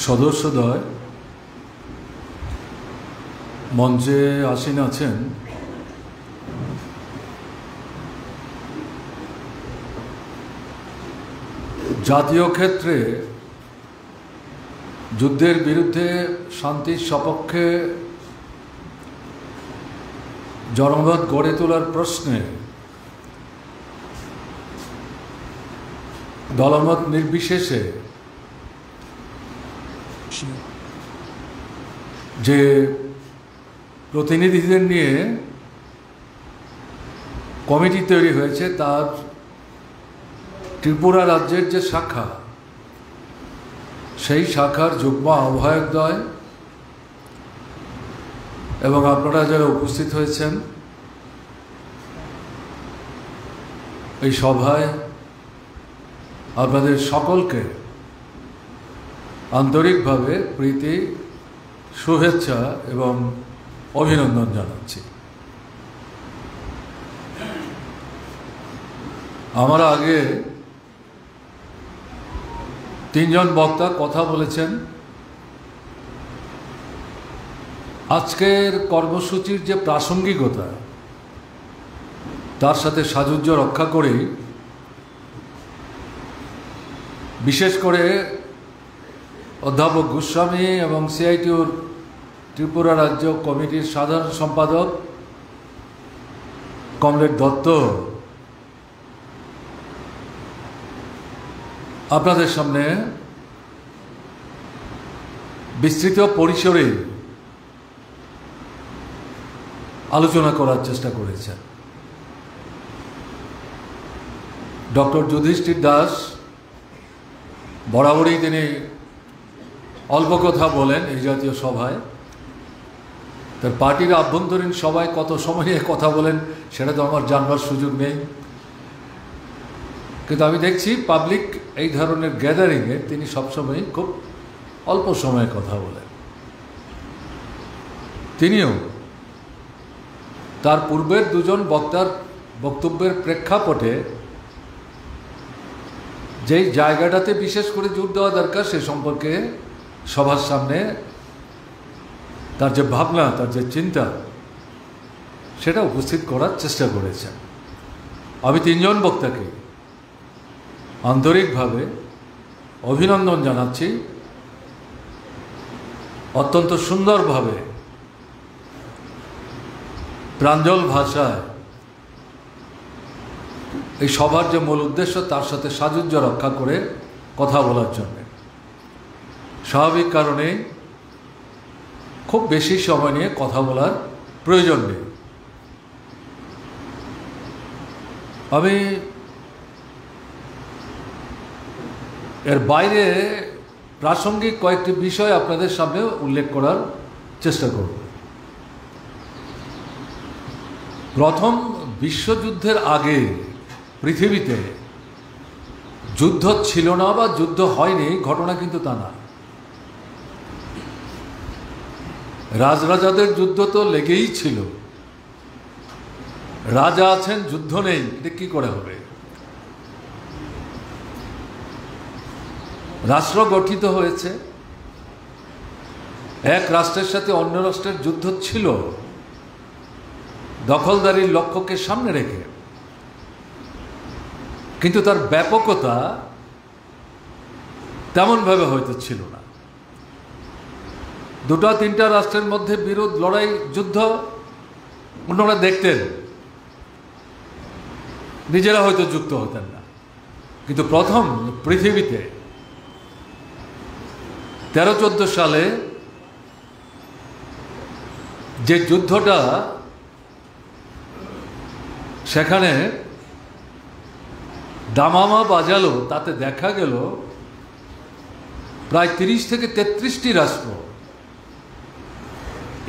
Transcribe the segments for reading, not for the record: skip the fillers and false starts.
সদস্যদ্বয় মঞ্চে আসীন আছেন জাতীয় ক্ষেত্রে যুদ্ধের বিরুদ্ধে শান্তির সপক্ষে জনমত গড়ে তোলার প্রশ্নে দলমত নির্বিশেষে যে প্রতিনিধিদের নিয়ে কমিটি তৈরি হয়েছে তার ত্রিপুরা রাজ্যের যে শাখা, সেই শাখার যুগ্ম আহ্বায়কদ্বয় এবং আপনারা যারা উপস্থিত হয়েছেন এই সভায়, আপনাদের সকলকে আন্তরিকভাবে প্রীতি, শুভেচ্ছা এবং অভিনন্দন জানাচ্ছি। আমার আগে তিনজন বক্তা কথা বলেছেন। আজকের কর্মসূচির যে প্রাসঙ্গিকতা, তার সাথে সাযুজ্য রক্ষা করেই বিশেষ করে অধ্যাপক গোস্বামী এবং সিআইটিউর ত্রিপুরা রাজ্য কমিটির সাধারণ সম্পাদক কমরেড দত্ত আপনাদের সামনে বিস্তৃত পরিসরে আলোচনা করার চেষ্টা করেছেন। ডক্টর যুধিষ্ঠির দাস বরাবরই তিনি অল্প কথা বলেন এই জাতীয় সভায়। তার পার্টির আভ্যন্তরীণ সভায় কত সময় নিয়ে কথা বলেন সেটা তো আমার জানবার সুযোগ নেই, কিন্তু আমি দেখছি পাবলিক এই ধরনের গ্যাদারিংয়ে তিনি সবসময় খুব অল্প সময়ে কথা বলেন। তিনিও তার পূর্বের দুজন বক্তার বক্তব্যের প্রেক্ষাপটে যেই জায়গাটাতে বিশেষ করে জোর দেওয়া দরকার সে সম্পর্কে সবার সামনে তার যে ভাবনা, তার যে চিন্তা, সেটা উপস্থিত করার চেষ্টা করেছেন। আমি তিনজন বক্তাকে আন্তরিকভাবে অভিনন্দন জানাচ্ছি। অত্যন্ত সুন্দরভাবে প্রাঞ্জল ভাষায় এই সভার যে মূল উদ্দেশ্য তার সাথে সাযুজ্য রক্ষা করে কথা বলার জন্য। স্বাভাবিক কারণে খুব বেশি সময় নিয়ে কথা বলার প্রয়োজন নেই। আমি এর বাইরে প্রাসঙ্গিক কয়েকটি বিষয় আপনাদের সামনে উল্লেখ করার চেষ্টা করব। প্রথম বিশ্বযুদ্ধের আগে পৃথিবীতে যুদ্ধ ছিল না বা যুদ্ধ হয়নি ঘটনা কিন্তু তা না। রাজরাজাদের যুদ্ধ তো লেগেই ছিল। রাজা আছেন, যুদ্ধ নেই, এটা কি করে হবে? রাষ্ট্র গঠিত হয়েছে, এক রাষ্ট্রের সাথে অন্য রাষ্ট্রের যুদ্ধ ছিল দখলদারির লক্ষ্যকে সামনে রেখে, কিন্তু তার ব্যাপকতা তেমনভাবে হয়তো ছিল না। দুটো তিনটা রাষ্ট্রের মধ্যে বিরোধ, লড়াই, যুদ্ধ অন্যরা দেখতেন, নিজেরা হয়তো যুক্ত হতেন না। কিন্তু প্রথম পৃথিবীতে 13-14 সালে যে যুদ্ধটা সেখানে দামামা বাজালো, তাতে দেখা গেল প্রায় 30 থেকে 33টি রাষ্ট্র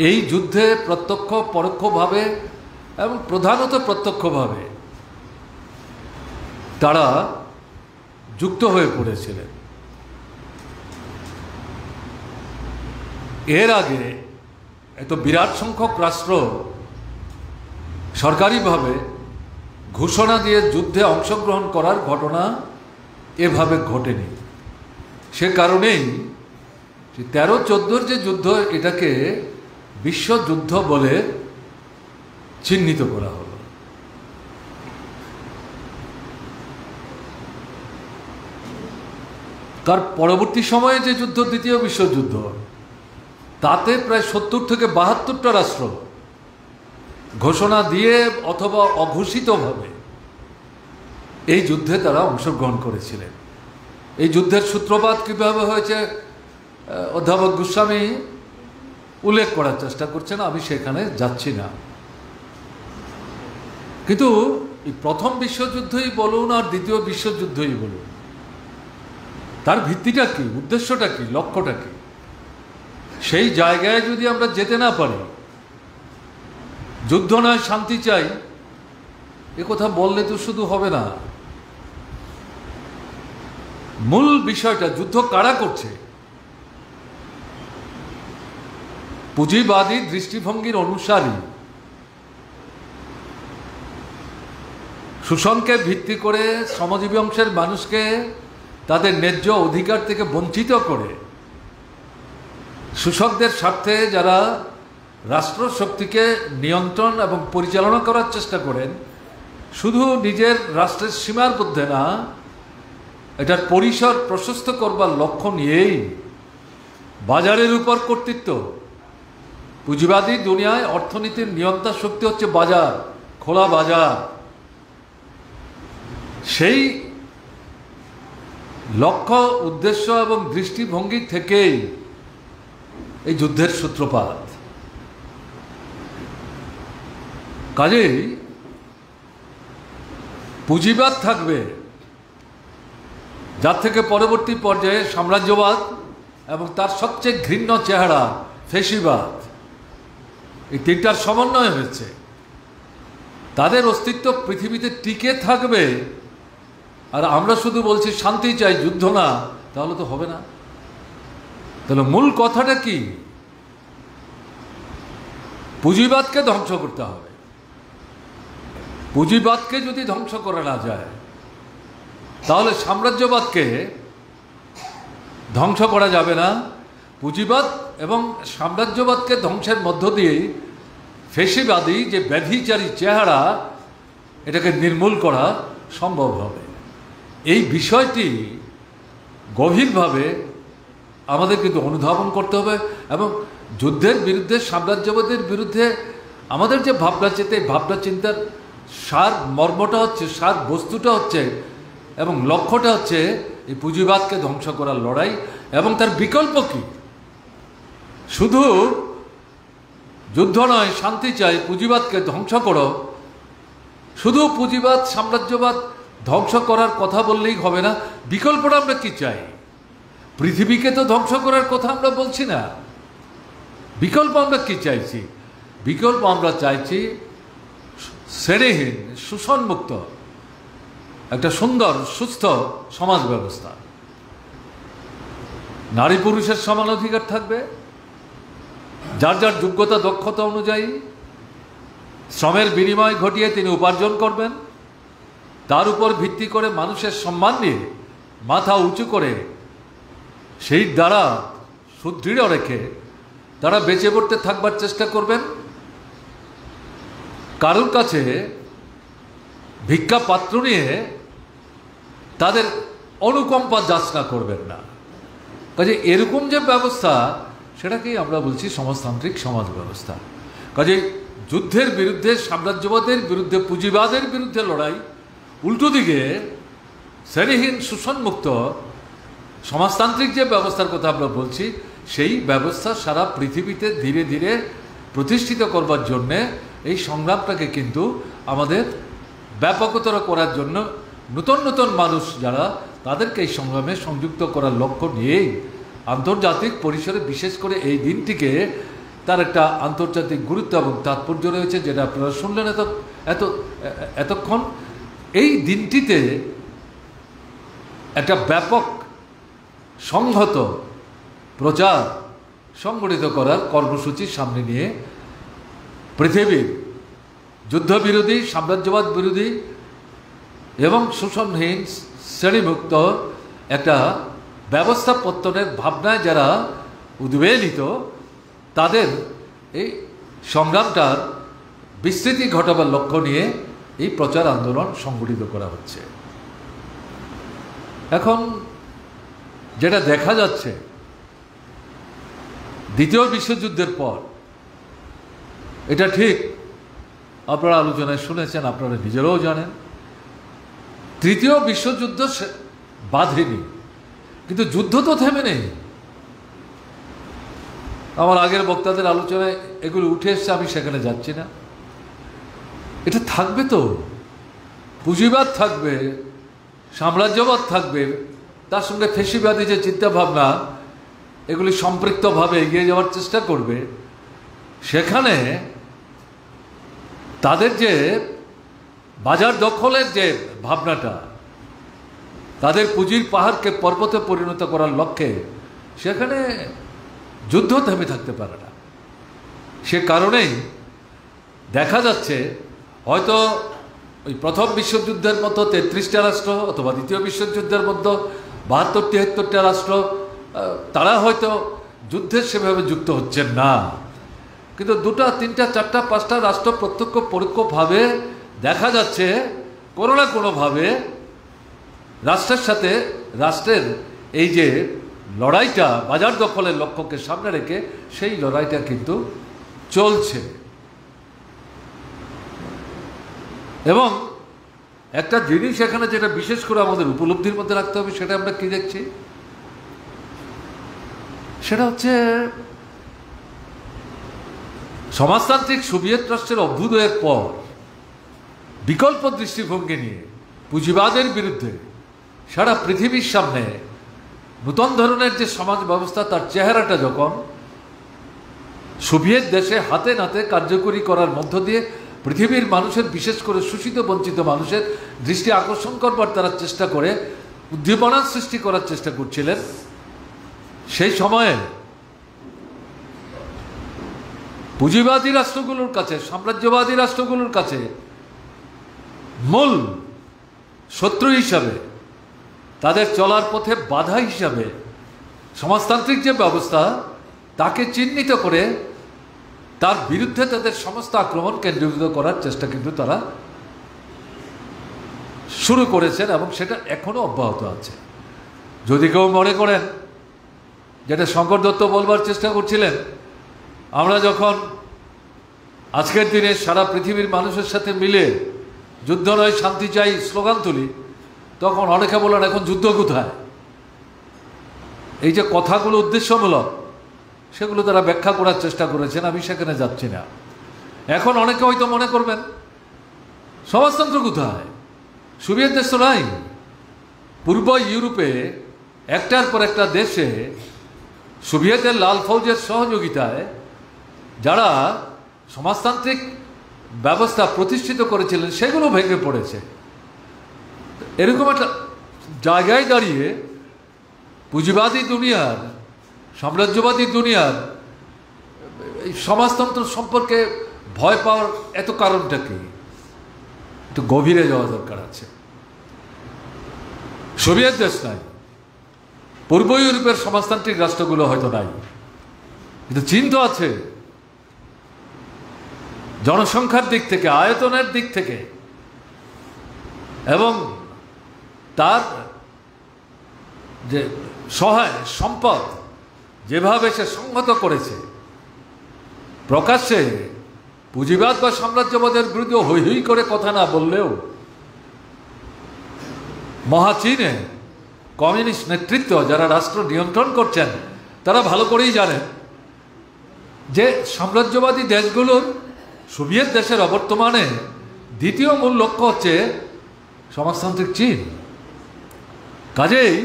এই যুদ্ধে প্রত্যক্ষ পরোক্ষভাবে এবং প্রধানত প্রত্যক্ষভাবে তারা যুক্ত হয়ে পড়েছিলেন। এর আগে এত বিরাট সংখ্যক রাষ্ট্র সরকারিভাবে ঘোষণা দিয়ে যুদ্ধে অংশগ্রহণ করার ঘটনা এভাবে ঘটেনি। সে কারণেই 13-14 যে যুদ্ধ, এটাকে বিশ্বযুদ্ধ বলে চিহ্নিত করা হলো। তার পরবর্তী সময়ে যে যুদ্ধ, দ্বিতীয় বিশ্বযুদ্ধ, তাতে প্রায় 70 থেকে 72টা রাষ্ট্র ঘোষণা দিয়ে অথবা অঘোষিতভাবে এই যুদ্ধে তারা অংশগ্রহণ করেছিলেন। এই যুদ্ধের সূত্রপাত কীভাবে হয়েছে অধ্যাপক গোস্বামী উল্লেখ করার চেষ্টা করছেন, আমি সেখানে যাচ্ছি না। কিন্তু এই প্রথম বিশ্বযুদ্ধই বলুন আর দ্বিতীয় বিশ্বযুদ্ধই বলুন, তার ভিত্তিটা কি, উদ্দেশ্যটা কি, লক্ষ্যটা কি, সেই জায়গায় যদি আমরা যেতে না পারি, যুদ্ধ নয় শান্তি চাই, এ কথা বললে তো শুধু হবে না। মূল বিষয়টা, যুদ্ধ কারা করছে? পুঁজিবাদী দৃষ্টিভঙ্গির অনুসারী, শোষণকে ভিত্তি করে শ্রমজীবী অংশের মানুষকে তাদের ন্যায্য অধিকার থেকে বঞ্চিত করে শোষকদের স্বার্থে যারা রাষ্ট্রশক্তিকে নিয়ন্ত্রণ এবং পরিচালনা করার চেষ্টা করেন, শুধু নিজের রাষ্ট্রের সীমার মধ্যে না, এটার পরিসর প্রশস্ত করবার লক্ষ্য নিয়েই বাজারের উপর কর্তৃত্ব। পুঁজিবাদী দুনিয়ায় অর্থনীতির নিয়ন্ত্রণ শক্তি হচ্ছে বাজার, খোলা বাজার। সেই লক্ষ্য, উদ্দেশ্য এবং দৃষ্টিভঙ্গি থেকেই এই যুদ্ধের সূত্রপাত। কাজেই পুঁজিবাদ থাকবে, যার থেকে পরবর্তী পর্যায়ে সাম্রাজ্যবাদ এবং তার সবচেয়ে ঘৃণ্য চেহারা ফ্যাসিবাদ, এই তিনটার সমন্বয় হয়েছে। তাদের অস্তিত্ব পৃথিবীতে টিকে থাকবে, আর আমরা শুধু বলছি শান্তি চাই, যুদ্ধ না, তাহলে তো হবে না। তাহলে মূল কথাটা কি? পুঁজিবাদকে ধ্বংস করতে হবে। পুঁজিবাদকে যদি ধ্বংস করা না যায়, তাহলে সাম্রাজ্যবাদকে ধ্বংস করা যাবে না। পুঁজিবাদ এবং সাম্রাজ্যবাদকে ধ্বংসের মধ্য দিয়ে ফ্যাসিবাদী যে ব্যভিচারী চেহারা, এটাকে নির্মূল করা সম্ভব হবে। এই বিষয়টি গভীরভাবে আমাদের কিন্তু অনুধাবন করতে হবে, এবং যুদ্ধের বিরুদ্ধে, সাম্রাজ্যবাদের বিরুদ্ধে আমাদের যে ভাবনা চিন্তা, এই ভাবনা চিন্তার সার মর্মটা হচ্ছে, সার বস্তুটা হচ্ছে এবং লক্ষ্যটা হচ্ছে এই পুঁজিবাদকে ধ্বংস করার লড়াই। এবং তার বিকল্প কি? শুধু যুদ্ধ নয়, শান্তি চাই, পুঁজিবাদকে ধ্বংস করো, শুধু পুঁজিবাদ সাম্রাজ্যবাদ ধ্বংস করার কথা বললেই হবে না। বিকল্পটা আমরা কি চাই? পৃথিবীকে তো ধ্বংস করার কথা আমরা বলছি না। বিকল্প আমরা কি চাইছি? বিকল্প আমরা চাইছি শ্রেণীহীন, শোষণমুক্ত একটা সুন্দর সুস্থ সমাজ ব্যবস্থা। নারী পুরুষের সমান অধিকার থাকবে, যার যার যোগ্যতা দক্ষতা অনুযায়ী শ্রমের বিনিময় ঘটিয়ে তিনি উপার্জন করবেন, তার উপর ভিত্তি করে মানুষের সম্মান নিয়ে মাথা উঁচু করে সেই দ্বারা সুদৃঢ় রেখে তারা বেঁচে পড়তে থাকবার চেষ্টা করবেন। কারোর কাছে ভিক্ষা পাত্র নিয়ে তাদের অনুকম্পা যাচনা করবেন না। কাজে এরকম যে ব্যবস্থা, সেটাকেই আমরা বলছি সমাজতান্ত্রিক সমাজ ব্যবস্থা। কাজে যুদ্ধের বিরুদ্ধে, সাম্রাজ্যবাদের বিরুদ্ধে, পুঁজিবাদের বিরুদ্ধে লড়াই, উল্টো দিকে শ্রেণীহীন শোষণমুক্ত সমাজতান্ত্রিক যে ব্যবস্থার কথা আমরা বলছি, সেই ব্যবস্থা সারা পৃথিবীতে ধীরে ধীরে প্রতিষ্ঠিত করবার জন্যে এই সংগ্রামটাকে কিন্তু আমাদের ব্যাপকতর করার জন্য নতুন নতুন মানুষ যারা, তাদেরকে এই সংগ্রামে সংযুক্ত করার লক্ষ্য নিয়েই আন্তর্জাতিক পরিসরে, বিশেষ করে এই দিনটিকে, তার একটা আন্তর্জাতিক গুরুত্ব এবং তাৎপর্য রয়েছে, যেটা আপনারা শুনলেন এতক্ষণ। এই দিনটিতে একটা ব্যাপক সংহত প্রচার সংগঠিত করার কর্মসূচি সামনে নিয়ে পৃথিবীর যুদ্ধবিরোধী, সাম্রাজ্যবাদ বিরোধী এবং শোষণহীন, শ্রেণীমুক্ত একটা ব্যবস্থা প্রত্যনের ভাবনায় যারা উদ্বেলিত, তাদের এই সংগ্রামটার বিস্তৃতি ঘটাবার লক্ষ্য নিয়ে এই প্রচার আন্দোলন সংগঠিত করা হচ্ছে। এখন যেটা দেখা যাচ্ছে, দ্বিতীয় বিশ্বযুদ্ধের পর, এটা ঠিক আপনারা আলোচনায় শুনেছেন, আপনারা নিজেরাও জানেন, তৃতীয় বিশ্বযুদ্ধ বাধেনি, কিন্তু যুদ্ধ তো থেমে নেই। আমার আগের বক্তাদের আলোচনায় এগুলো উঠে এসছে, আমি সেখানে যাচ্ছি না। এটা থাকবে তো, পুঁজিবাদ থাকবে, সাম্রাজ্যবাদ থাকবে, তার সঙ্গে ফেসিবাদী যে চিন্তাভাবনা, এগুলি সম্পৃক্তভাবে এগিয়ে যাওয়ার চেষ্টা করবে। সেখানে তাদের যে বাজার দখলের যে ভাবনাটা, তাদের পুঁজির পাহাড়কে পর্বতে পরিণত করার লক্ষ্যে, সেখানে যুদ্ধ থেমে থাকতে পারে না। সে কারণেই দেখা যাচ্ছে হয়তো ওই প্রথম বিশ্বযুদ্ধের মতো 33টা রাষ্ট্র, অথবা দ্বিতীয় বিশ্বযুদ্ধের মধ্যে 72-73টা রাষ্ট্র, তারা হয়তো যুদ্ধের সেভাবে যুক্ত হচ্ছেন না, কিন্তু 2টা, 3টা, 4টা, 5টা রাষ্ট্র প্রত্যক্ষ পরোক্ষভাবে দেখা যাচ্ছে কোনো না কোনোভাবে রাষ্ট্রের সাথে, রাষ্ট্রের এই যে লড়াইটা বাজার দখলের লক্ষ্যকে সামনে রেখে, সেই লড়াইটা কিন্তু চলছে। এবং একটা জিনিস এখানে যেটা বিশেষ করে আমাদের উপলব্ধির মধ্যে রাখতে হবে, সেটা আমরা কি দেখছি, সেটা হচ্ছে সমাজতান্ত্রিক সোভিয়েত রাষ্ট্রের অভ্যুদয়ের পর বিকল্প দৃষ্টিভঙ্গি নিয়ে পুঁজিবাদের বিরুদ্ধে সারা পৃথিবীর সামনে নূতন ধরনের যে সমাজ ব্যবস্থা, তার চেহারাটা যখন সোভিয়েত দেশে হাতে নাতে কার্যকরী করার মধ্য দিয়ে পৃথিবীর মানুষের, বিশেষ করে শোষিত বঞ্চিত মানুষের দৃষ্টি আকর্ষণ করবার তারা চেষ্টা করে উদ্দীপনা সৃষ্টি করার চেষ্টা করছিলেন, সেই সময়ে পুঁজিবাদী রাষ্ট্রগুলোর কাছে, সাম্রাজ্যবাদী রাষ্ট্রগুলোর কাছে মূল শত্রু হিসাবে, তাদের চলার পথে বাধা হিসাবে সমাজতান্ত্রিক যে ব্যবস্থা, তাকে চিহ্নিত করে তার বিরুদ্ধে তাদের সমস্ত আক্রমণ কেন্দ্রীভূত করার চেষ্টা কিন্তু তারা শুরু করেছেন, এবং সেটা এখনো অব্যাহত আছে। যদি কেউ মনে করেন, যেটা শঙ্কর দত্ত বলবার চেষ্টা করছিলেন, আমরা যখন আজকের দিনে সারা পৃথিবীর মানুষের সাথে মিলে যুদ্ধ নয় শান্তি চাই স্লোগান তুলি, তখন অনেকে বলেন এখন যুদ্ধ কোথায়। এই যে কথাগুলো উদ্দেশ্যমূলক, সেগুলো তারা ব্যাখ্যা করার চেষ্টা করেছেন, আমি সেখানে যাচ্ছি না। এখন অনেকে হয়তো মনে করবেন সমাজতন্ত্র কোথায়, সোভিয়েত দেশ তো নাই। পূর্ব ইউরোপে একটার পর একটা দেশে সোভিয়েতের লাল ফৌজের সহযোগিতায় যারা সমাজতান্ত্রিক ব্যবস্থা প্রতিষ্ঠিত করেছিলেন, সেগুলো ভেঙে পড়েছে। এরকম একটা জায়গায় দাঁড়িয়ে পুঁজিবাদী দুনিয়ার, সাম্রাজ্যবাদী দুনিয়ার এই সমাজতন্ত্র সম্পর্কে ভয় পাওয়ার এত কারণটা কি, একটু গভীরে যাওয়া দরকার আছে। সোভিয়েত দেশ নাই, পূর্ব ইউরোপের সমাজতান্ত্রিক রাষ্ট্রগুলো হয়তো নাই, কিন্তু চীন তো আছে। জনসংখ্যার দিক থেকে, আয়তনের দিক থেকে, এবং তার যে সহায় সম্পদ যেভাবে সে সংহত করেছে, প্রকাশ্যে পুঁজিবাদ বা সাম্রাজ্যবাদের বিরুদ্ধে হৈ হৈ করে কথা না বললেও মহাচীনে কমিউনিস্ট নেতৃত্ব যারা রাষ্ট্র নিয়ন্ত্রণ করছেন, তারা ভালো করেই জানেন যে সাম্রাজ্যবাদী দেশগুলোর, সোভিয়েত দেশের অবর্তমানে দ্বিতীয় মূল লক্ষ্য হচ্ছে সমাজতান্ত্রিক চীন। কাজেই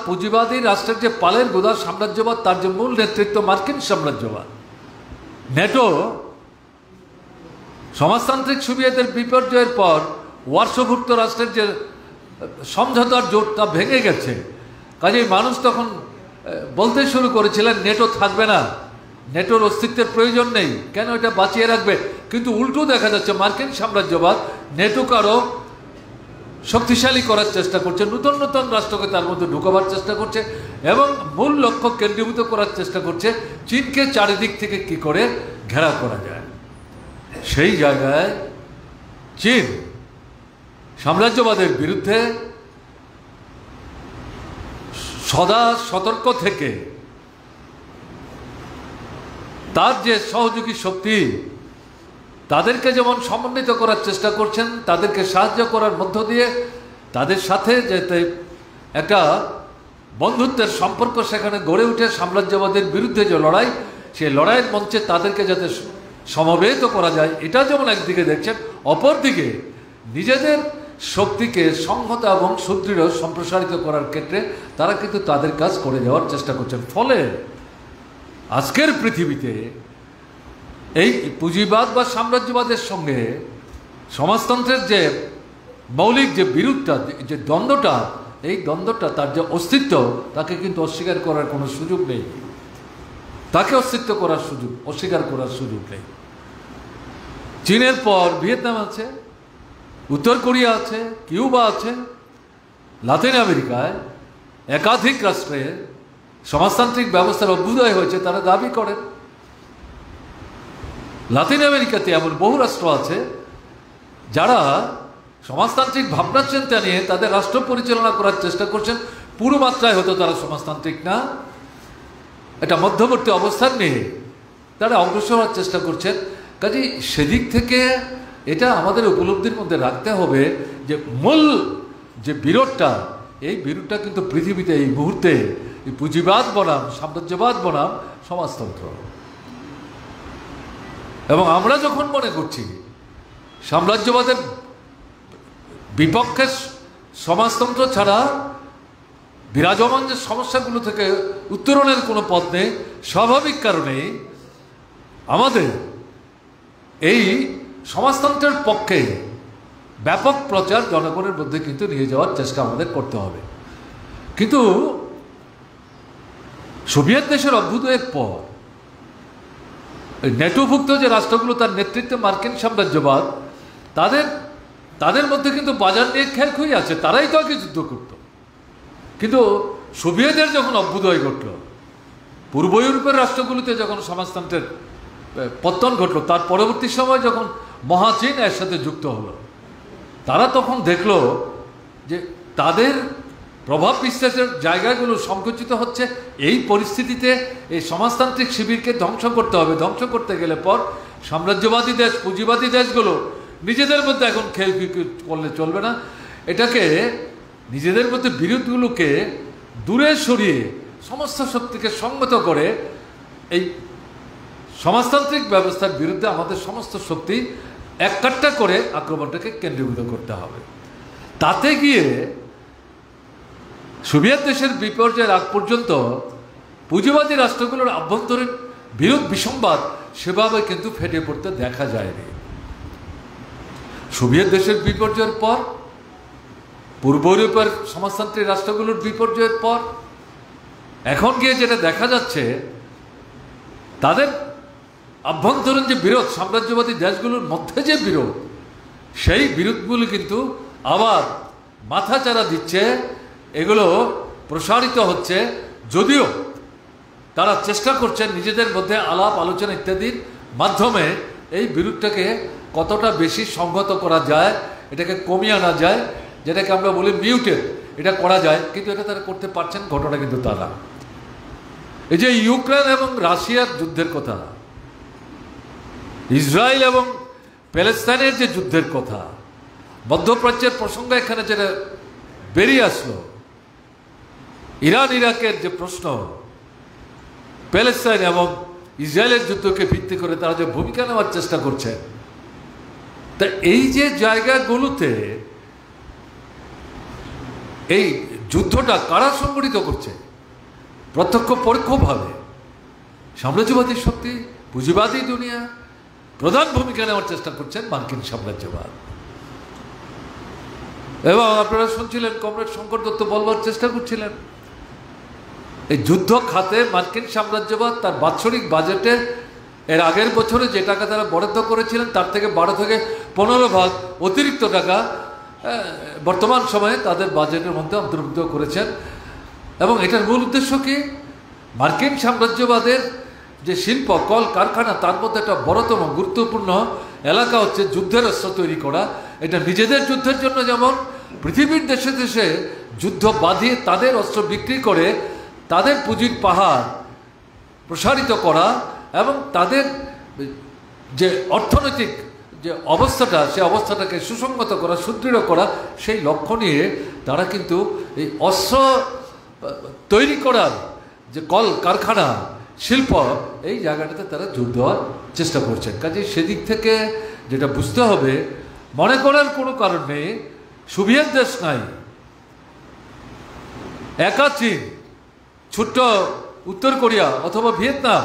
পুঁজিবাদী রাষ্ট্রের যে পালের গোদা সাম্রাজ্যবাদ, তার যে মূল নেতৃত্ব মার্কিন সাম্রাজ্যবাদ, নেটো সমাজতান্ত্রিক সোভিয়েতের বিপর্যয়ের পর ওয়ার্সোভুক্ত রাষ্ট্রের যে সমঝোতার জোটটা ভেঙে গেছে। কাজেই মানুষ তখন বলতে শুরু করেছিলেন নেটো থাকবে না, নেটোর অস্তিত্বের প্রয়োজন নেই, কেন এটা বাঁচিয়ে রাখবে। কিন্তু উল্টো দেখা যাচ্ছে মার্কিন সাম্রাজ্যবাদ নেটোকে আরও শক্তিশালী করার চেষ্টা করছে, নতুন নতুন রাষ্ট্রকে তার মধ্যে ঢুকাবার চেষ্টা করছে এবং মূল লক্ষ্য কেন্দ্রীভূত করার চেষ্টা করছে চীনকে চারিদিক থেকে কি করে ঘেরাও করা যায়। সেই জায়গায় চীন সাম্রাজ্যবাদের বিরুদ্ধে সদা সতর্ক থেকে তার যে সহযোগী শক্তি তাদেরকে যেমন সমন্বিত করার চেষ্টা করছেন, তাদেরকে সাহায্য করার মধ্য দিয়ে তাদের সাথে যাতে একটা বন্ধুত্বের সম্পর্ক সেখানে গড়ে উঠে সাম্রাজ্যবাদের বিরুদ্ধে যে লড়াই, সেই লড়াইয়ের মঞ্চে তাদেরকে যাতে সমবেত করা যায়, এটা যেমন একদিকে দেখছেন, অপরদিকে নিজেদের শক্তিকে সংহত এবং সুদৃঢ় সম্প্রসারিত করার ক্ষেত্রে তারা কিন্তু তাদের কাজ করে যাওয়ার চেষ্টা করছেন। ফলে আজকের পৃথিবীতে এই পুঁজিবাদ বা সাম্রাজ্যবাদের সঙ্গে সমাজতন্ত্রের যে মৌলিক যে বিরোধটা, যে দ্বন্দ্বটা, এই দ্বন্দ্বটা, তার যে অস্তিত্ব, তাকে কিন্তু অস্বীকার করার কোনো সুযোগ নেই। তাকে অস্বীকার করার সুযোগ নেই। চীনের পর ভিয়েতনাম আছে, উত্তর কোরিয়া আছে, কিউবা আছে। লাতিন আমেরিকায় একাধিক রাষ্ট্রে সমাজতান্ত্রিক ব্যবস্থার অভ্যুদয় হয়েছে, তারা দাবি করেন। লাতিন আমেরিকাতে এমন বহু রাষ্ট্র আছে যারা সমাজতান্ত্রিক ভাবনা চিন্তা নিয়ে তাদের রাষ্ট্র পরিচালনা করার চেষ্টা করছেন। পুরো মাত্রায় হয়তো তারা সমাজতান্ত্রিক না, এটা মধ্যবর্তী অবস্থান নিয়ে তারা অগ্রসর হওয়ার চেষ্টা করছেন। কাজে সেদিক থেকে এটা আমাদের উপলব্ধির মধ্যে রাখতে হবে যে মূল যে বিরোধটা, এই বিরোধটা কিন্তু পৃথিবীতে এই মুহূর্তে এই পুঁজিবাদ বনাম সাম্রাজ্যবাদ বনাম সমাজতন্ত্র। এবং আমরা যখন মনে করছি সাম্রাজ্যবাদের বিপক্ষে সমাজতন্ত্র ছাড়া বিরাজমান যে সমস্যাগুলো থেকে উত্তরণের কোনো পথ নেই, স্বাভাবিক কারণেই আমাদের এই সমাজতন্ত্রের পক্ষে ব্যাপক প্রচার জনগণের মধ্যে কিন্তু নিয়ে যাওয়ার চেষ্টা আমাদের করতে হবে। কিন্তু সোভিয়েত দেশের অভ্যুদয়ের পর নেটোভুক্ত যে রাষ্ট্রগুলো, তার নেতৃত্বে মার্কিন সাম্রাজ্যবাদ, তাদের মধ্যে কিন্তু বাজার নিয়ে খেলখুই আছে, তারাই তো আগে যুদ্ধ করত। কিন্তু সোভিয়েতের যখন অভ্যুদয় ঘটল, পূর্ব ইউরোপের রাষ্ট্রগুলোতে যখন সমাজতন্ত্রের পতন ঘটল, তার পরবর্তী সময় যখন মহাচীন এর সাথে যুক্ত হলো, তারা তখন দেখল যে তাদের প্রভাব বিস্তারের জায়গাগুলো সংকুচিত হচ্ছে। এই পরিস্থিতিতে এই সমাজতান্ত্রিক শিবিরকে ধ্বংস করতে হবে। ধ্বংস করতে গেলে পর সাম্রাজ্যবাদী দেশ, পুঁজিবাদী দেশগুলো নিজেদের মধ্যে এখন খেল করলে চলবে না। এটাকে নিজেদের মধ্যে বিরোধগুলোকে দূরে সরিয়ে সমস্ত শক্তিকে সংগত করে এই সমাজতান্ত্রিক ব্যবস্থার বিরুদ্ধে আমাদের সমস্ত শক্তি এককাট্টা করে আক্রমণটাকে কেন্দ্রীভূত করতে হবে। তাতে গিয়ে সোভিয়েত দেশের বিপর্যয়ের আগ পর্যন্ত পুঁজিবাদী রাষ্ট্রগুলোর আভ্যন্তরীণ বিরোধ বিসংবাদ সেভাবে কিন্তু ফেটে পড়তে দেখা যায়নি। সোভিয়েত দেশের বিপর্যয়ের পর, পূর্ব ইউরোপের সমাজতান্ত্রিক রাষ্ট্রগুলোর বিপর্যয়ের পর এখন গিয়ে যেটা দেখা যাচ্ছে, তাদের আভ্যন্তরীণ যে বিরোধ, সাম্রাজ্যবাদী দেশগুলোর মধ্যে যে বিরোধ, সেই বিরোধগুলো কিন্তু আবার মাথাচাড়া দিচ্ছে, এগুলো প্রসারিত হচ্ছে। যদিও তারা চেষ্টা করছেন নিজেদের মধ্যে আলাপ আলোচনা ইত্যাদির মাধ্যমে এই বিরোধটাকে কতটা বেশি সংহত করা যায়, এটাকে কমিয়ে আনা যায়, যেটাকে আমরা বলি মিউটেড, এটা করা যায়, কিন্তু এটা তারা করতে পারছেন। ঘটনা কিন্তু তারা এই যে ইউক্রেন এবং রাশিয়ার যুদ্ধের কথা, ইসরায়েল এবং প্যালেস্তাইনের যে যুদ্ধের কথা, মধ্যপ্রাচ্যের প্রসঙ্গ এখানে যেটা বেরিয়ে আসলো, ইরান ইরাকের যে প্রশ্ন, প্যালেস্তাইন এবং ইসরায়েলের যুদ্ধকে ভিত্তি করে তারা যে ভূমিকা নেওয়ার চেষ্টা করছে, তা এই যে জায়গাগুলোতে এই যুদ্ধটা কারা সংগঠিত করছে? প্রত্যক্ষ পরোক্ষভাবে সাম্রাজ্যবাদী শক্তি, পুঁজিবাদী দুনিয়া প্রধান ভূমিকা নেওয়ার চেষ্টা করছেন মার্কিন সাম্রাজ্যবাদ। এবং আপনারা শুনছিলেন কমরেড শঙ্কর দত্ত বলবার চেষ্টা করছিলেন, এই যুদ্ধ খাতে মার্কিন সাম্রাজ্যবাদ তার বাৎসরিক বাজেটে এর আগের বছরে যে টাকা তারা বরাদ্দ করেছিলেন, তার থেকে 12 থেকে 15 ভাগ অতিরিক্ত টাকা বর্তমান সময়ে তাদের বাজেটের মধ্যে অন্তর্ভুক্ত করেছেন। এবং এটার মূল উদ্দেশ্য কি? মার্কিন সাম্রাজ্যবাদের যে শিল্প কল কারখানা, তার মধ্যে একটা বড়তম গুরুত্বপূর্ণ এলাকা হচ্ছে যুদ্ধের অস্ত্র তৈরি করা। এটা নিজেদের যুদ্ধের জন্য যেমন পৃথিবীর দেশে দেশে যুদ্ধ বাঁধিয়ে তাদের অস্ত্র বিক্রি করে তাদের পুঁজির পাহাড় প্রসারিত করা এবং তাদের যে অর্থনৈতিক যে অবস্থাটা, সেই অবস্থাটাকে সুসংগত করা, সুদৃঢ় করা, সেই লক্ষ্য নিয়ে তারা কিন্তু এই অস্ত্র তৈরি করার যে কল কারখানা শিল্প, এই জায়গাটাতে তারা জোর দেওয়ার চেষ্টা করছেন। কাজে সেদিক থেকে যেটা বুঝতে হবে, মনে করার কোনো কারণ নেই সোভিয়েত দেশ নাই, একা চীন, ছোট্ট উত্তর কোরিয়া অথবা ভিয়েতনাম,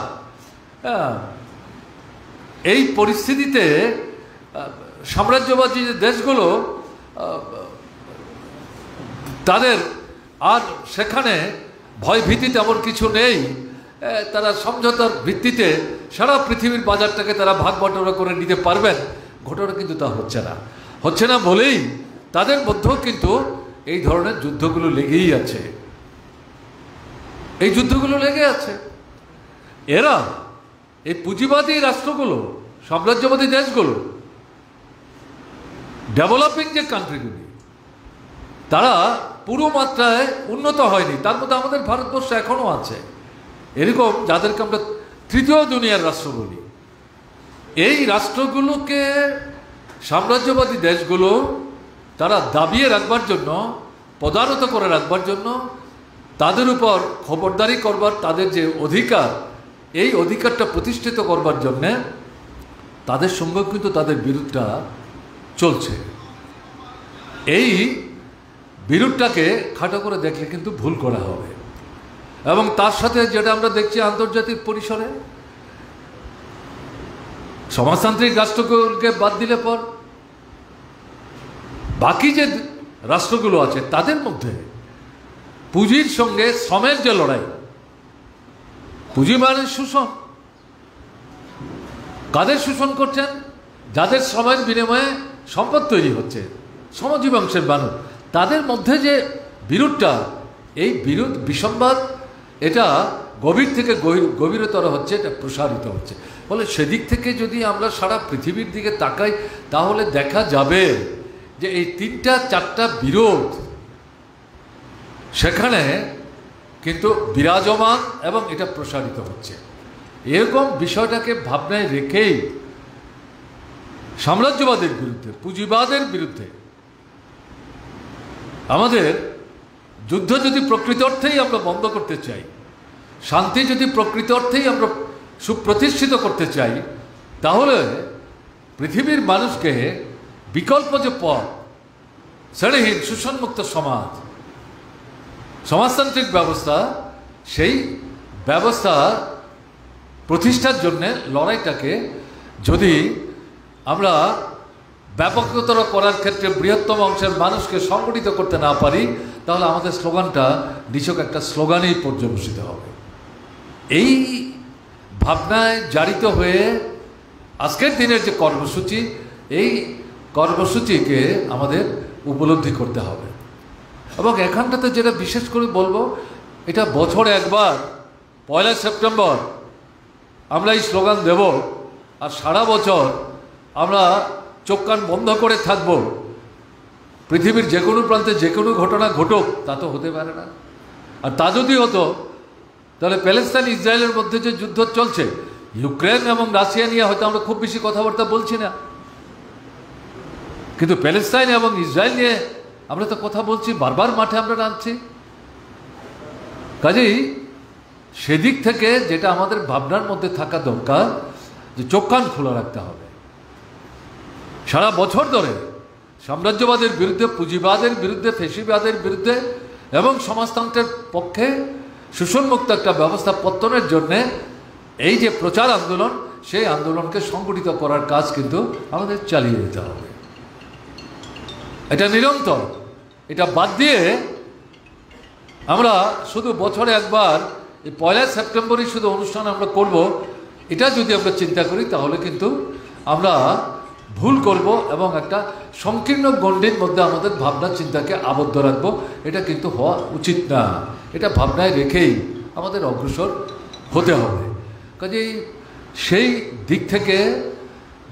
এই পরিস্থিতিতে সাম্রাজ্যবাদী যে দেশগুলো তাদের আর সেখানে ভয় ভীতি তেমন কিছু নেই, তারা সমঝোতার ভিত্তিতে সারা পৃথিবীর বাজারটাকে তারা ভাগ বটরা করে নিতে পারবেন। ঘটনা কিন্তু তা হচ্ছে না বলেই তাদের মধ্যেও কিন্তু এই ধরনের যুদ্ধগুলো লেগেই আছে, এই যুদ্ধগুলো লেগে আছে। এরা এই পুঁজিবাদী রাষ্ট্রগুলো, সাম্রাজ্যবাদী দেশগুলো, ডেভেলপিং যে কান্ট্রিগুলি, তারা পুরো মাত্রায় উন্নত হয়নি। তার মধ্যে আমাদের ভারতবর্ষ এখনও আছে এরকম, যাদেরকে আমরা তৃতীয় দুনিয়ার রাষ্ট্র বলি। এই রাষ্ট্রগুলোকে সাম্রাজ্যবাদী দেশগুলো তারা দাবিয়ে রাখবার জন্য, পদানত করে রাখবার জন্য, তাদের উপর খবরদারি করবার তাদের যে অধিকার, এই অধিকারটা প্রতিষ্ঠিত করবার জন্যে তাদের সঙ্গে কিন্তু তাদের বিরোধটা চলছে। এই বিরোধটাকে খাটো করে দেখলে কিন্তু ভুল করা হবে। এবং তার সাথে যেটা আমরা দেখছি আন্তর্জাতিক পরিসরে, সমাজতান্ত্রিক রাষ্ট্রগুলোকে বাদ দিলে পর বাকি যে রাষ্ট্রগুলো আছে তাদের মধ্যে পুঁজির সঙ্গে শ্রমের যে লড়াই, পুঁজি মানে শোষণ। কাদের শোষণ করছেন? যাদের শ্রমের বিনিময়ে সম্পদ তৈরি হচ্ছে, শ্রমজীবী অংশের মানুষ, তাদের মধ্যে যে বিরোধটা, এই বিরোধ বিসম্বাদ, এটা গভীর থেকে গভীরতর হচ্ছে, এটা প্রসারিত হচ্ছে। ফলে সেদিক থেকে যদি আমরা সারা পৃথিবীর দিকে তাকাই, তাহলে দেখা যাবে যে এই ৩-৪টা বিরোধ সেখানে কিন্তু বিরাজমান এবং এটা প্রসারিত হচ্ছে। এরকম বিষয়টাকে ভাবনায় রেখেই সাম্রাজ্যবাদের বিরুদ্ধে, পুঁজিবাদের বিরুদ্ধে আমাদের যুদ্ধ যদি প্রকৃত অর্থেই আমরা বন্ধ করতে চাই, শান্তি যদি প্রকৃত অর্থেই আমরা সুপ্রতিষ্ঠিত করতে চাই, তাহলে পৃথিবীর মানুষকে বিকল্প যে পথ, শ্রেণীহীন শোষণমুক্ত সমাজ, সমাজতান্ত্রিক ব্যবস্থা, সেই ব্যবস্থা প্রতিষ্ঠার জন্যে লড়াইটাকে যদি আমরা ব্যাপকতর করার ক্ষেত্রে বৃহত্তম অংশের মানুষকে সংগঠিত করতে না পারি, তাহলে আমাদের স্লোগানটা নিছক একটা স্লোগানেই পর্যবসিত হবে। এই ভাবনায় জারিত হয়ে আজকের দিনের যে কর্মসূচি, এই কর্মসূচিকে আমাদের উপলব্ধি করতে হবে। এবং এখানটাতে যেটা বিশেষ করে বলবো, এটা বছরে একবার 1 সেপ্টেম্বর আমরা এই স্লোগান দেব, আর সারা বছর আমরা চোখ কান বন্ধ করে থাকব। পৃথিবীর যে কোনো প্রান্তে যে কোনো ঘটনা ঘটুক, তা তো হতে পারে না। আর তা যদি হতো, তাহলে প্যালেস্তাইন ইসরায়েলের মধ্যে যে যুদ্ধ চলছে, ইউক্রেন এবং রাশিয়া নিয়ে হয়তো আমরা খুব বেশি কথাবার্তা বলছি না, কিন্তু প্যালেস্তাইন এবং ইসরায়েল নিয়ে আমরা তো কথা বলছি, বারবার মাঠে আমরা নামছি। কাজেই সেদিক থেকে যেটা আমাদের ভাবনার মধ্যে থাকা দরকার, যে চোখ কান খোলা রাখতে হবে। সারা বছর ধরে সাম্রাজ্যবাদের বিরুদ্ধে, পুঁজিবাদের বিরুদ্ধে, ফেসিবাদের বিরুদ্ধে এবং সমাজতন্ত্রের পক্ষে শোষণমুক্ত একটা ব্যবস্থা পত্তনের জন্যে এই যে প্রচার আন্দোলন, সেই আন্দোলনকে সংগঠিত করার কাজ কিন্তু আমাদের চালিয়ে যেতে হবে। এটা নিরন্তর, এটা বাদ দিয়ে আমরা শুধু বছরে একবার এই 1 সেপ্টেম্বরই শুধু অনুষ্ঠান আমরা করব, এটা যদি আমরা চিন্তা করি, তাহলে কিন্তু আমরা ভুল করব এবং একটা সংকীর্ণ গণ্ডির মধ্যে আমাদের ভাবনা চিন্তাকে আবদ্ধ রাখবো, এটা কিন্তু হওয়া উচিত না। এটা ভাবনায় রেখেই আমাদের অগ্রসর হতে হবে। কাজেই সেই দিক থেকে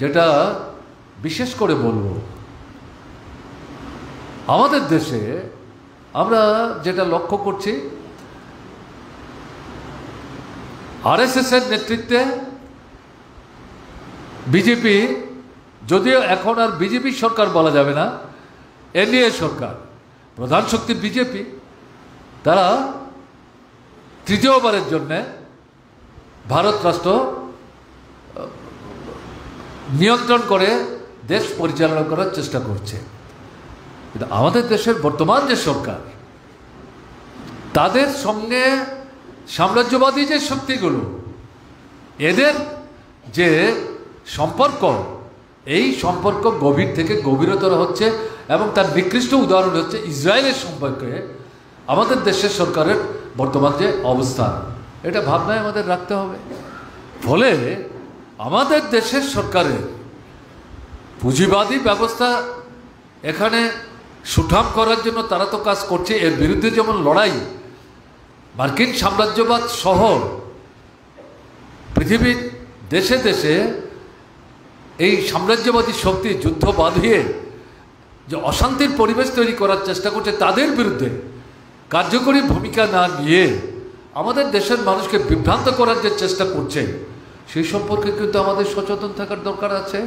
যেটা বিশেষ করে বলবো, আমাদের দেশে আমরা যেটা লক্ষ্য করছি, আরএসএসের নেতৃত্বে বিজেপি, যদিও এখন আর বিজেপি সরকার বলা যাবে না, এনডিএ সরকার, প্রধান শক্তি বিজেপি, তারা তৃতীয়বারের জন্যে ভারত রাষ্ট্র নিয়ন্ত্রণ করে দেশ পরিচালনা করার চেষ্টা করছে। কিন্তু আমাদের দেশের বর্তমান যে সরকার, তাদের সঙ্গে সাম্রাজ্যবাদী যে শক্তিগুলো, এদের যে সম্পর্ক, এই সম্পর্ক গভীর থেকে গভীরতর হচ্ছে এবং তার নিকৃষ্ট উদাহরণ হচ্ছে ইসরায়েলের সম্পর্কে আমাদের দেশের সরকারের বর্তমান যে অবস্থান, এটা ভাবনায় আমাদের রাখতে হবে। ফলে আমাদের দেশের সরকারের পুঁজিবাদী ব্যবস্থা এখানে সুঠাম করার জন্য তারা তো কাজ করছে, এর বিরুদ্ধে যেমন লড়াই, মার্কিন সাম্রাজ্যবাদ সহ পৃথিবীর দেশে দেশে এই সাম্রাজ্যবাদী শক্তি যুদ্ধ বাঁধিয়ে যে অশান্তির পরিবেশ তৈরি করার চেষ্টা করছে, তাদের বিরুদ্ধে কার্যকরী ভূমিকা না নিয়ে আমাদের দেশের মানুষকে বিভ্রান্ত করার যে চেষ্টা করছে, সেই সম্পর্কে কিন্তু আমাদের সচেতন থাকার দরকার আছে।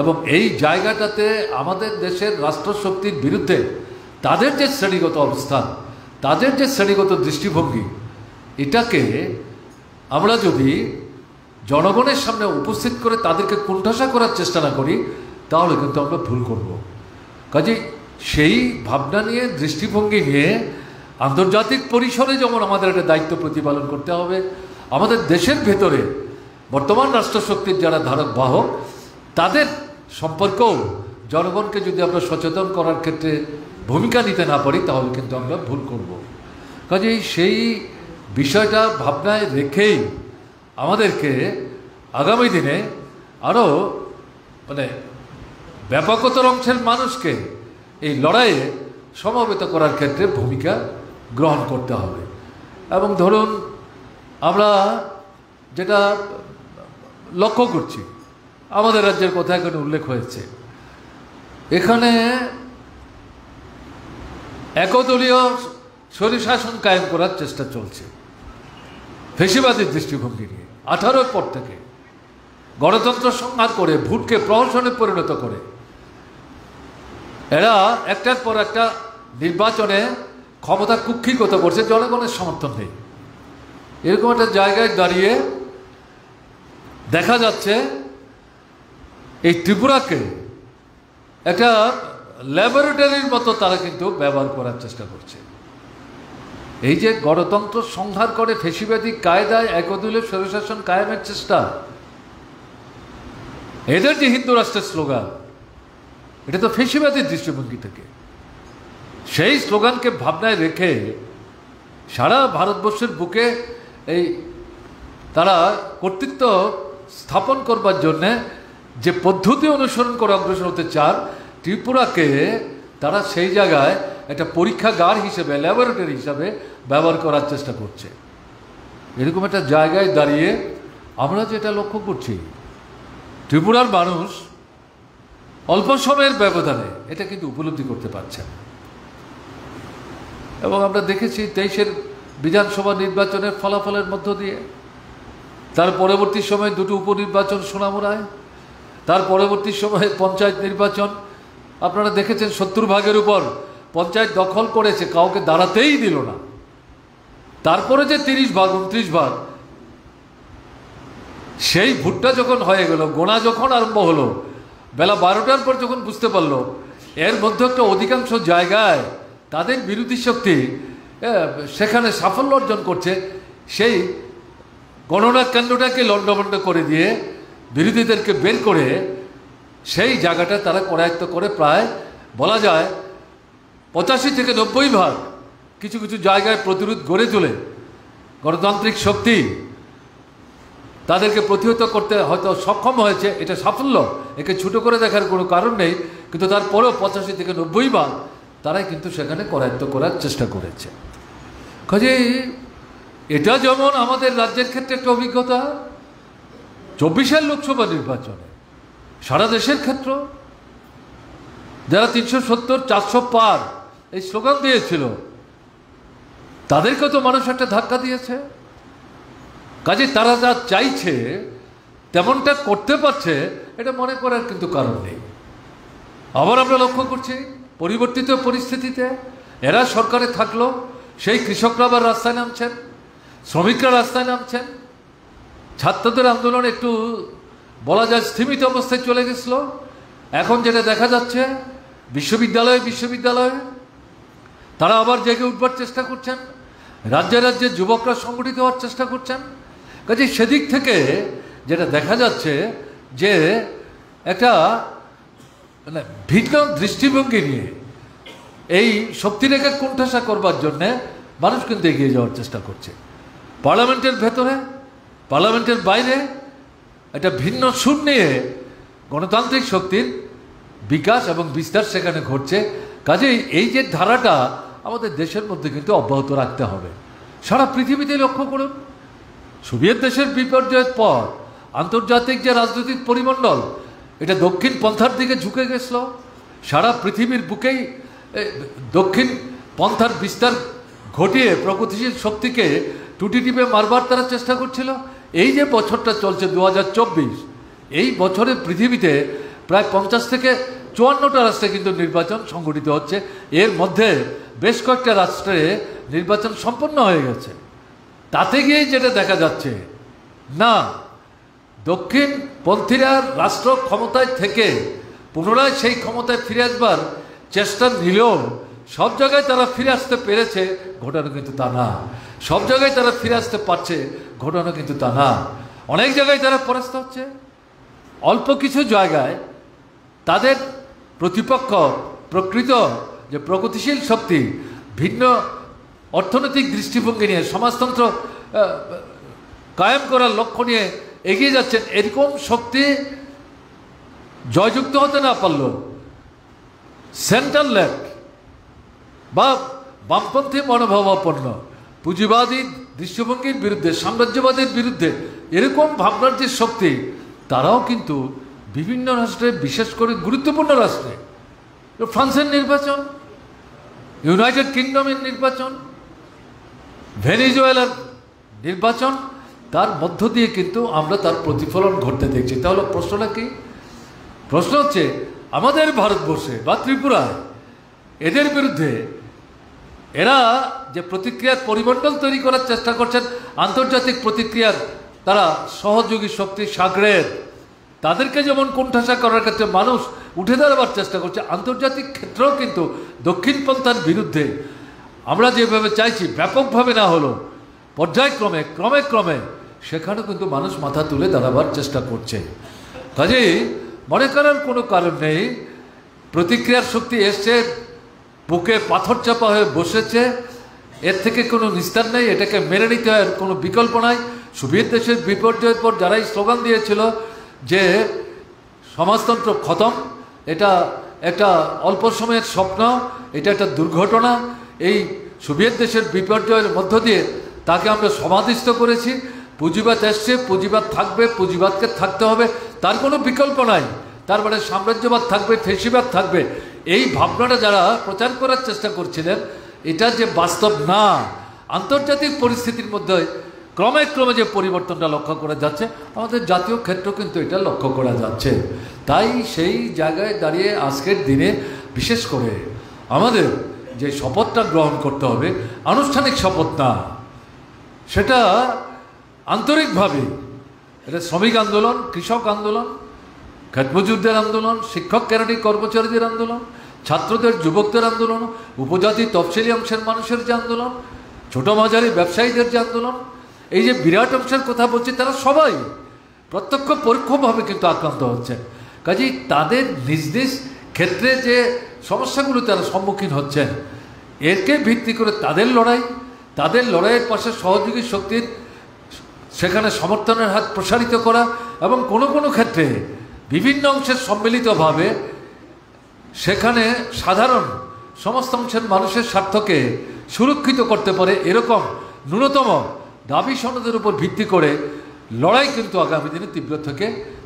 এবং এই জায়গাটাতে আমাদের দেশের রাষ্ট্রশক্তির বিরুদ্ধে তাদের যে শ্রেণীগত অবস্থান, তাদের যে শ্রেণীগত দৃষ্টিভঙ্গি, এটাকে আমরা যদি জনগণের সামনে উপস্থিত করে তাদেরকে কুণ্ঠাসা করার চেষ্টা না করি, তাহলে কিন্তু আমরা ভুল করব। কাজে সেই ভাবনা নিয়ে, দৃষ্টিভঙ্গি নিয়ে আন্তর্জাতিক পরিসরে যেমন আমাদের একটা দায়িত্ব প্রতিপালন করতে হবে, আমাদের দেশের ভেতরে বর্তমান রাষ্ট্রশক্তির যারা ধারক বাহক, তাদের সম্পর্কেও জনগণকে যদি আমরা সচেতন করার ক্ষেত্রে ভূমিকা নিতে না পারি, তাহলে কিন্তু আমরা ভুল করব। কাজেই সেই বিষয়টা ভাবনায় রেখেই আমাদেরকে আগামী দিনে আরও ব্যাপকতর অংশের মানুষকে এই লড়াইয়ে সমবেত করার ক্ষেত্রে ভূমিকা গ্রহণ করতে হবে। এবং ধরুন, আমরা যেটা লক্ষ্য করছি, আমাদের রাজ্যের কথা এখানে উল্লেখ হয়েছে, এখানে একদলীয় স্বৈরশাসন কায়েম করার চেষ্টা চলছে ফেসিবাদী দৃষ্টিভঙ্গি নিয়ে। 18-র পর থেকে গণতন্ত্র সংহার করে, ভোটকে প্রহসনে পরিণত করে এরা একটার পর একটা নির্বাচনে ক্ষমতা কুক্ষিগত করছে, জনগণের সমর্থন নেই। এরকম একটা জায়গায় দাঁড়িয়ে দেখা যাচ্ছে এই ত্রিপুরাকে একটা ল্যাবরেটরির মতো তারা কিন্তু ব্যবহার করার চেষ্টা করছে। এই যে গণতন্ত্র সংহার করে ফেসিবাদী কায়দায় একদলীয় স্বৈরশাসন কায়েমের চেষ্টা, এদের যে হিন্দু রাষ্ট্রের স্লোগান, এটা তো ফেসিবাদী দৃষ্টিভঙ্গি থেকে। সেই স্লোগানকে ভাবনায় রেখে সারা ভারতবর্ষের বুকে এই তারা কর্তৃত্ব স্থাপন করবার জন্যে যে পদ্ধতি অনুসরণ করে অগ্রসর হতে চান, ত্রিপুরাকে তারা সেই জায়গায় একটা পরীক্ষাগার হিসেবে, ল্যাবরেটরি হিসাবে ব্যবহার করার চেষ্টা করছে। এরকম একটা জায়গায় দাঁড়িয়ে আমরা যেটা লক্ষ্য করছি, ত্রিপুরার মানুষ অল্প সময়ের ব্যবধানে এটা কিন্তু উপলব্ধি করতে পারছেন। এবং আমরা দেখেছি 23-এর বিধানসভা নির্বাচনের ফলাফলের মধ্য দিয়ে, তার পরবর্তী সময়ে 2টো উপনির্বাচন সোনামুড়ায়, তার পরবর্তী সময়ে পঞ্চায়েত নির্বাচন, আপনারা দেখেছেন 70 উপর পঞ্চায়েত দখল করেছে, কাউকে দাঁড়াতেই দিল না। তারপরে যে 30 29 সেই ভোটটা যখন হয়ে গেল, গোনা যখন আরম্ভ হলো, বেলা 12টার পর যখন বুঝতে পারলো এর মধ্যে একটা অধিকাংশ জায়গায় তাদের বিরোধী শক্তি সেখানে সাফল্য অর্জন করছে, সেই গণনা কেন্দ্রটাকে লণ্ডভণ্ড করে দিয়ে বিরোধীদেরকে বের করে সেই জায়গাটা তারা করায়ত্ত করে প্রায় বলা যায় 85 থেকে 90 কিছু কিছু জায়গায় প্রতিরোধ গড়ে তোলে গণতান্ত্রিক শক্তি তাদেরকে প্রতিহত করতে হয়তো সক্ষম হয়েছে, এটা সাফল্য, একে ছোটো করে দেখার কোনো কারণ নেই। কিন্তু তারপরেও 85 থেকে 90 বার তারাই কিন্তু সেখানে করায়ত্ত করার চেষ্টা করেছে। কাজেই এটা যেমন আমাদের রাজ্যের ক্ষেত্রে একটা অভিজ্ঞতা, 24-এর লোকসভা নির্বাচনে সারা দেশের ক্ষেত্র যারা 370, 400 পার এই স্লোগান দিয়েছিল তাদেরকে তো মানুষ একটা ধাক্কা দিয়েছে। কাজে তারা যা চাইছে তেমনটা করতে পারছে, এটা মনে করার কিন্তু কারণ নেই। আবার আমরা লক্ষ্য করছি পরিবর্তিত পরিস্থিতিতে এরা সরকারে থাকলো, সেই কৃষকরা আবার রাস্তায় নামছেন, শ্রমিকরা রাস্তায় নামছেন, ছাত্রদের আন্দোলন একটু বলা যায় স্থিমিত অবস্থায় চলে গেছিল। এখন যেটা দেখা যাচ্ছে বিশ্ববিদ্যালয়ে তারা আবার জেগে উঠবার চেষ্টা করছেন, রাজ্যে রাজ্যে যুবকরা সংগঠিত হওয়ার চেষ্টা করছেন। কাজে সেদিক থেকে যেটা দেখা যাচ্ছে যে একটা মানে ভিন্ন দৃষ্টিভঙ্গি নিয়ে এই শক্তিরেখা কোণঠাসা করবার জন্যে মানুষ কিন্তু এগিয়ে যাওয়ার চেষ্টা করছে। পার্লামেন্টের ভেতরে, পার্লামেন্টের বাইরে একটা ভিন্ন সুর নিয়ে গণতান্ত্রিক শক্তির বিকাশ এবং বিস্তার সেখানে ঘটছে। কাজেই এই যে ধারাটা আমাদের দেশের মধ্যে কিন্তু অব্যাহত রাখতে হবে। সারা পৃথিবীতে লক্ষ্য করুন, সোভিয়েত দেশের বিপর্যয়ের পর আন্তর্জাতিক যে রাজনৈতিক পরিমণ্ডল এটা দক্ষিণ পন্থার দিকে ঝুঁকে গেছিল। সারা পৃথিবীর বুকেই দক্ষিণ পন্থার বিস্তার ঘটিয়ে প্রগতিশীল শক্তিকে টুটি টিপে মারবার তারা চেষ্টা করছিল। এই যে বছরটা চলছে 2024, এই বছরে পৃথিবীতে প্রায় 50 থেকে 54টা রাষ্ট্রে কিন্তু নির্বাচন সংগঠিত হচ্ছে। এর মধ্যে বেশ কয়েকটা রাষ্ট্রে নির্বাচন সম্পন্ন হয়ে গেছে। তাতে গিয়ে যেটা দেখা যাচ্ছে না, দক্ষিণপন্থীরা রাষ্ট্র ক্ষমতায় থেকে পুনরায় সেই ক্ষমতায় ফিরে আসবার চেষ্টা নিলেও সব জায়গায় তারা ফিরে আসতে পেরেছে ঘটনা কিন্তু তা না। সব জায়গায় তারা ফিরে আসতে পারছে ঘটনা কিন্তু তা না। অনেক জায়গায় তারা পরাস্ত হচ্ছে। অল্প কিছু জায়গায় তাদের প্রতিপক্ষ প্রকৃত যে প্রগতিশীল শক্তি ভিন্ন অর্থনৈতিক দৃষ্টিভঙ্গি নিয়ে সমাজতন্ত্র কায়েম করার লক্ষ্য নিয়ে এগিয়ে যাচ্ছেন, এরকম শক্তি জয়যুক্ত হতে না পারল সেন্ট্রাল লেফট বা বামপন্থী মনোভাবাপন্ন পুঁজিবাদী দৃষ্টিভঙ্গির বিরুদ্ধে, সাম্রাজ্যবাদের বিরুদ্ধে এরকম ভাবনার যে শক্তি, তারাও কিন্তু বিভিন্ন রাষ্ট্রে, বিশেষ করে গুরুত্বপূর্ণ রাষ্ট্রে, ফ্রান্সের নির্বাচন, ইউনাইটেড কিংডমের নির্বাচন, ভেনেজুয়েলার নির্বাচন, তার মধ্য দিয়ে কিন্তু আমরা তার প্রতিফলন ঘটতে দেখছি। তাহলে প্রশ্নটা কি? প্রশ্ন হচ্ছে আমাদের ভারতবর্ষে বা ত্রিপুরায় এদের বিরুদ্ধে এরা যে প্রতিক্রিয়ার পরিমণ্ডল তৈরি করার চেষ্টা করছেন, আন্তর্জাতিক প্রতিক্রিয়ার তারা সহযোগী শক্তি সাগরের, তাদেরকে যেমন কোণঠাসা করার ক্ষেত্রে মানুষ উঠে দাঁড়াবার চেষ্টা করছে, আন্তর্জাতিক ক্ষেত্রেও কিন্তু দক্ষিণপন্থার বিরুদ্ধে আমরা যেভাবে চাইছি ব্যাপকভাবে না হলো পর্যায়ক্রমে ক্রমে ক্রমে সেখানেও কিন্তু মানুষ মাথা তুলে দাঁড়াবার চেষ্টা করছে। কাজেই মনে করার কোনো কারণ নেই। প্রতিক্রিয়ার শক্তি এসছে, বুকে পাথর চাপা হয়ে বসেছে, এর থেকে কোনো নিস্তার নেই, এটাকে মেনে নিতে হয়, কোনো বিকল্প নাই। সোভিয়েত দেশের বিপর্যয়ের পর যারাই স্লোগান দিয়েছিল যে সমাজতন্ত্র খতম, এটা একটা অল্প সময়ের স্বপ্ন, এটা একটা দুর্ঘটনা, এই সোভিয়েত দেশের বিপর্যয়ের মধ্য দিয়ে তাকে আমরা সমাধিস্থ করেছি। পুঁজিবাদ এসছে, পুঁজিবাদ থাকবে, পুঁজিবাদকে থাকতে হবে, তার কোনো বিকল্প নাই। তার মানে সাম্রাজ্যবাদ থাকবে, ফেসিবাদ থাকবে, এই ভাবনাটা যারা প্রচার করার চেষ্টা করছিলেন, এটা যে বাস্তব না। আন্তর্জাতিক পরিস্থিতির মধ্যে ক্রমে ক্রমে যে পরিবর্তনটা লক্ষ্য করা যাচ্ছে, আমাদের জাতীয় ক্ষেত্র কিন্তু এটা লক্ষ্য করা যাচ্ছে। তাই সেই জায়গায় দাঁড়িয়ে আজকের দিনে বিশেষ করে আমাদের যে শপথটা গ্রহণ করতে হবে, আনুষ্ঠানিক শপথ না, সেটা আন্তরিকভাবে, এটা শ্রমিক আন্দোলন, কৃষক আন্দোলন, খেতমজুরদের আন্দোলন, শিক্ষক ক্যাডারি কর্মচারীদের আন্দোলন, ছাত্রদের যুবকদের আন্দোলন, উপজাতি তফসিলি অংশের মানুষের যে আন্দোলন, ছোট মাঝারি ব্যবসায়ীদের যে আন্দোলন, এই যে বিরাট অংশের কথা বলছি, তারা সবাই প্রত্যক্ষ পরোক্ষভাবে কিন্তু আক্রান্ত হচ্ছে। কাজেই তাদের নিজ নিজ ক্ষেত্রে যে সমস্যাগুলো তারা সম্মুখীন হচ্ছেন, এরকে ভিত্তি করে তাদের লড়াইয়ের পাশে সহযোগী শক্তির সেখানে সমর্থনের হাত প্রসারিত করা এবং কোনো কোনো ক্ষেত্রে বিভিন্ন অংশের সম্মিলিতভাবে সেখানে সাধারণ সমস্ত অংশের মানুষের স্বার্থকে সুরক্ষিত করতে পারে এরকম ন্যূনতম দাবি সনদের উপর ভিত্তি করে লড়াই কিন্তু আগামী দিনে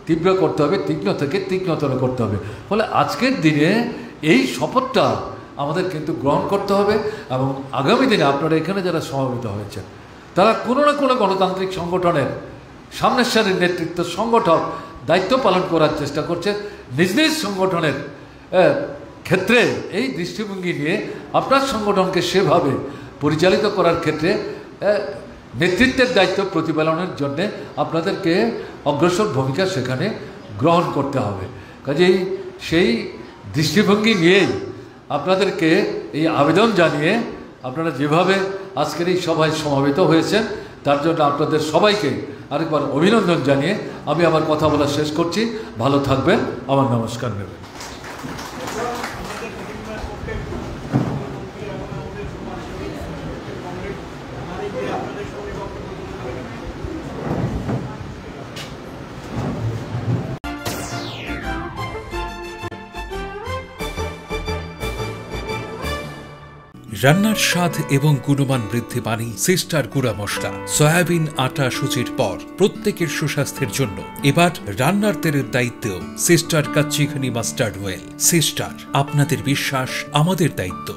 তীব্র করতে হবে, তীক্ষ্ণ থেকে তীক্ষ্ণতর করতে হবে। ফলে আজকের দিনে এই শপথটা আমাদের কিন্তু গ্রহণ করতে হবে এবং আগামী দিনে আপনারা এখানে যারা সমবেত হয়েছেন তারা কোনো না কোনো গণতান্ত্রিক সংগঠনের সামনের সারির নেতৃত্ব সংগঠক দায়িত্ব পালন করার চেষ্টা করছে। নিজ নিজ সংগঠনের ক্ষেত্রে এই দৃষ্টিভঙ্গি নিয়ে আপনার সংগঠনকে সেভাবে পরিচালিত করার ক্ষেত্রে নেতৃত্বের দায়িত্ব প্রতিপালনের জন্যে আপনাদেরকে অগ্রসর ভূমিকা সেখানে গ্রহণ করতে হবে। কাজেই সেই দৃষ্টিভঙ্গি নিয়েই আপনাদেরকে এই আবেদন জানিয়ে আপনারা যেভাবে আজকের এই সভায় সমবেত হয়েছেন তার জন্য আপনাদের সবাইকে আরেকবার অভিনন্দন জানিয়ে আমি আমার কথা বলা শেষ করছি। ভালো থাকবেন, আমার নমস্কার নেবেন। রান্নার স্বাদ এবং গুণমান বৃদ্ধি মানেই সিস্টার গুঁড়া মশলা। সয়াবিন আটা সুজির পর প্রত্যেকের সুস্বাস্থ্যের জন্য এবার রান্নার তেলের দায়িত্বেও sister kachi ghani mustard oil. Sister, আপনাদের বিশ্বাস আমাদের দায়িত্ব।